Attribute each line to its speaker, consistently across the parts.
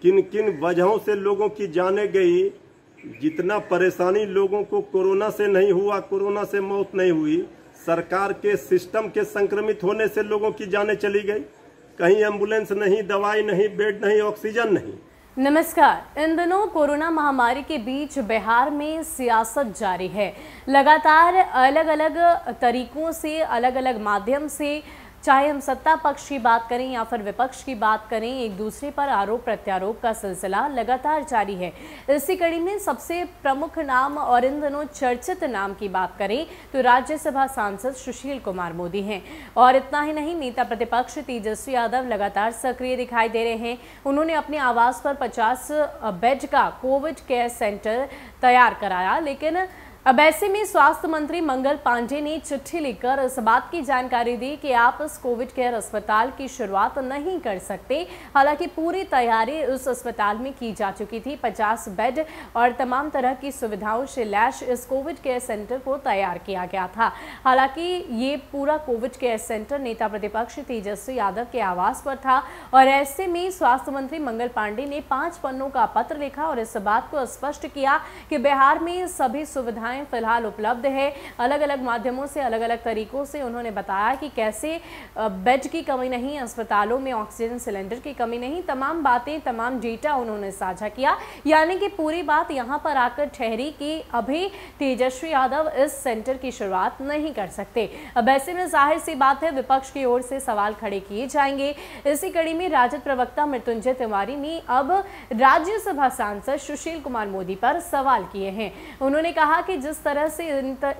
Speaker 1: किन किन वजहों से लोगों की जाने गई। जितना परेशानी लोगों को कोरोना से नहीं हुआ, कोरोना से मौत नहीं हुई, सरकार के सिस्टम के संक्रमित होने से लोगों की जानें चली गई। कहीं एम्बुलेंस नहीं, दवाई नहीं, बेड नहीं, ऑक्सीजन नहीं।
Speaker 2: नमस्कार। इन दिनों कोरोना महामारी के बीच बिहार में सियासत जारी है। लगातार अलग अलग तरीकों से, अलग अलग माध्यम से, चाहे हम सत्ता पक्ष की बात करें या फिर विपक्ष की बात करें, एक दूसरे पर आरोप प्रत्यारोप का सिलसिला लगातार जारी है। इसी कड़ी में सबसे प्रमुख नाम और इन दिनों चर्चित नाम की बात करें तो राज्यसभा सांसद सुशील कुमार मोदी हैं। और इतना ही नहीं, नेता प्रतिपक्ष तेजस्वी यादव लगातार सक्रिय दिखाई दे रहे हैं। उन्होंने अपने आवास पर 50 बेड का कोविड केयर सेंटर तैयार कराया। लेकिन अब ऐसे में स्वास्थ्य मंत्री मंगल पांडे ने चिट्ठी लिखकर इस बात की जानकारी दी कि आप इस कोविड केयर अस्पताल की शुरुआत नहीं कर सकते। हालांकि पूरी तैयारी उस अस्पताल में की जा चुकी थी। 50 बेड और तमाम तरह की सुविधाओं से लैस इस कोविड केयर सेंटर को तैयार किया गया था। हालांकि ये पूरा कोविड केयर सेंटर नेता प्रतिपक्ष तेजस्वी यादव के आवास पर था और ऐसे में स्वास्थ्य मंत्री मंगल पांडे ने 5 पन्नों का पत्र लिखा और इस बात को स्पष्ट किया कि बिहार में सभी सुविधाएं फिलहाल उपलब्ध है। अलग अलग माध्यमों से, अलग अलग तरीकों से उन्होंने बताया कि कैसे बेड की कमी नहीं, अस्पतालों में ऑक्सीजन सिलेंडर की कमी नहीं, तमाम बातें, तमाम डेटा उन्होंने साझा किया। यानी कि पूरी बात यहां पर आकर ठहरी कि अभी तेजस्वी यादव इस सेंटर की शुरुआत नहीं कर सकते। अब ऐसे में जाहिर सी बात है विपक्ष की ओर से सवाल खड़े किए जाएंगे। इसी कड़ी में राजद प्रवक्ता मृत्युंजय तिवारी ने अब राज्यसभा सांसद सुशील कुमार मोदी पर सवाल किए हैं। उन्होंने कहा कि जिस तरह से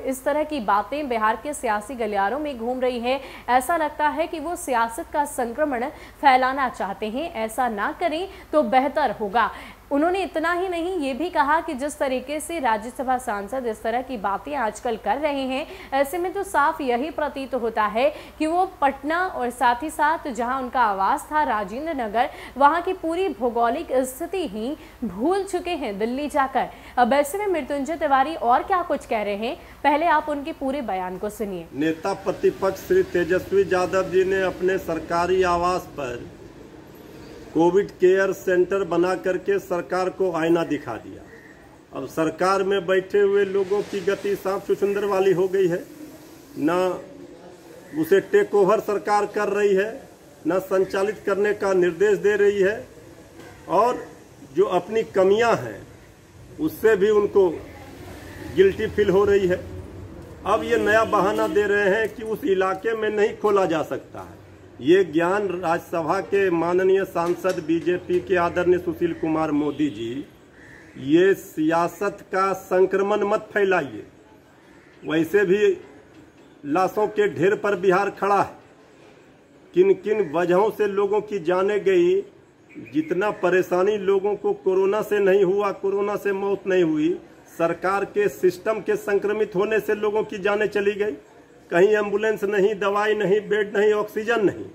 Speaker 2: इस तरह की बातें बिहार के सियासी गलियारों में घूम रही है, ऐसा लगता है कि वो सियासत का संक्रमण फैलाना चाहते हैं। ऐसा ना करें तो बेहतर होगा। उन्होंने इतना ही नहीं, ये भी कहा कि जिस तरीके से राज्यसभा सांसद इस तरह की बातें आजकल कर रहे हैं, ऐसे में तो साफ यही प्रतीत होता है कि वो पटना और साथ ही साथ जहां उनका आवास था राजेंद्र नगर, वहां की पूरी भौगोलिक स्थिति ही भूल चुके हैं दिल्ली जाकर। अब ऐसे में मृत्युंजय तिवारी और क्या कुछ कह रहे हैं, पहले आप उनके पूरे बयान को सुनिए।
Speaker 1: नेता प्रतिपक्ष श्री तेजस्वी यादव जी ने अपने सरकारी आवास पर कोविड केयर सेंटर बना करके सरकार को आईना दिखा दिया। अब सरकार में बैठे हुए लोगों की गति सांप चुचुंदर वाली हो गई है। ना उसे टेक ओवर सरकार कर रही है, ना संचालित करने का निर्देश दे रही है, और जो अपनी कमियां हैं उससे भी उनको गिल्टी फील हो रही है। अब ये नया बहाना दे रहे हैं कि उस इलाके में नहीं खोला जा सकता है। ये ज्ञान राज्यसभा के माननीय सांसद बीजेपी के आदरणीय सुशील कुमार मोदी जी, ये सियासत का संक्रमण मत फैलाइए। वैसे भी लाशों के ढेर पर बिहार खड़ा है। किन किन वजहों से लोगों की जाने गई। जितना परेशानी लोगों को कोरोना से नहीं हुआ, कोरोना से मौत नहीं हुई, सरकार के सिस्टम के संक्रमित होने से लोगों की जानें चली गई। कहीं एम्बुलेंस नहीं, दवाई नहीं, बेड नहीं, ऑक्सीजन नहीं।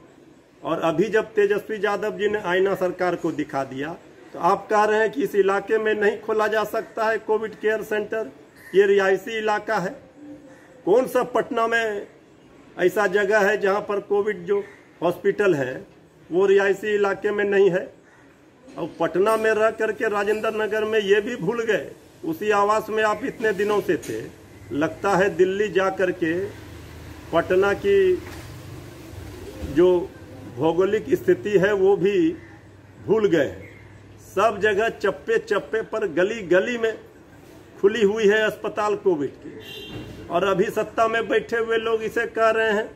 Speaker 1: और अभी जब तेजस्वी यादव जी ने आईना सरकार को दिखा दिया तो आप कह रहे हैं कि इस इलाके में नहीं खोला जा सकता है कोविड केयर सेंटर, ये रिहायशी इलाका है। कौन सा पटना में ऐसा जगह है जहां पर कोविड जो हॉस्पिटल है वो रिहायशी इलाके में नहीं है? और पटना में रह करके राजेंद्र नगर में ये भी भूल गए, उसी आवास में आप इतने दिनों से थे। लगता है दिल्ली जा करके पटना की जो भौगोलिक स्थिति है वो भी भूल गए। सब जगह चप्पे चप्पे पर, गली गली में खुली हुई है अस्पताल कोविड की, और अभी सत्ता में बैठे हुए लोग इसे कह रहे हैं।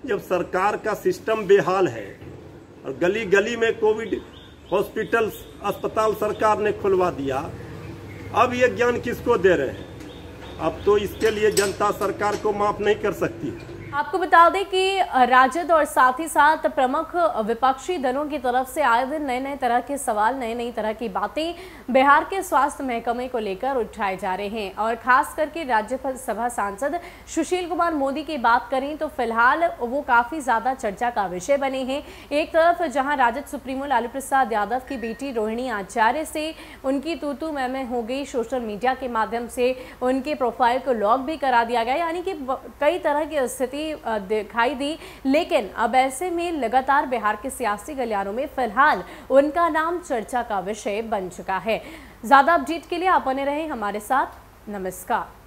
Speaker 1: जब सरकार का सिस्टम बेहाल है और गली गली में कोविड हॉस्पिटल, अस्पताल सरकार ने खुलवा दिया, अब ये ज्ञान किसको दे रहे हैं? अब तो इसके लिए जनता सरकार को माफ नहीं कर सकती।
Speaker 2: आपको बता दें कि राजद और साथ ही साथ प्रमुख विपक्षी दलों की तरफ से आए दिन नए नए तरह के सवाल, नए नई तरह की बातें बिहार के स्वास्थ्य महकमे को लेकर उठाए जा रहे हैं। और खास करके राज्यसभा सांसद सुशील कुमार मोदी की बात करें तो फिलहाल वो काफ़ी ज़्यादा चर्चा का विषय बने हैं। एक तरफ जहां राजद सुप्रीमो लालू प्रसाद यादव की बेटी रोहिणी आचार्य से उनकी तू मैं हो गई, सोशल मीडिया के माध्यम से उनके प्रोफाइल को लॉक भी करा दिया गया, यानी कि कई तरह की स्थिति दिखाई दी, लेकिन अब ऐसे में लगातार बिहार के सियासी गलियारों में फिलहाल उनका नाम चर्चा का विषय बन चुका है। ज्यादा अपडेट के लिए आप बने रहें हमारे साथ। नमस्कार।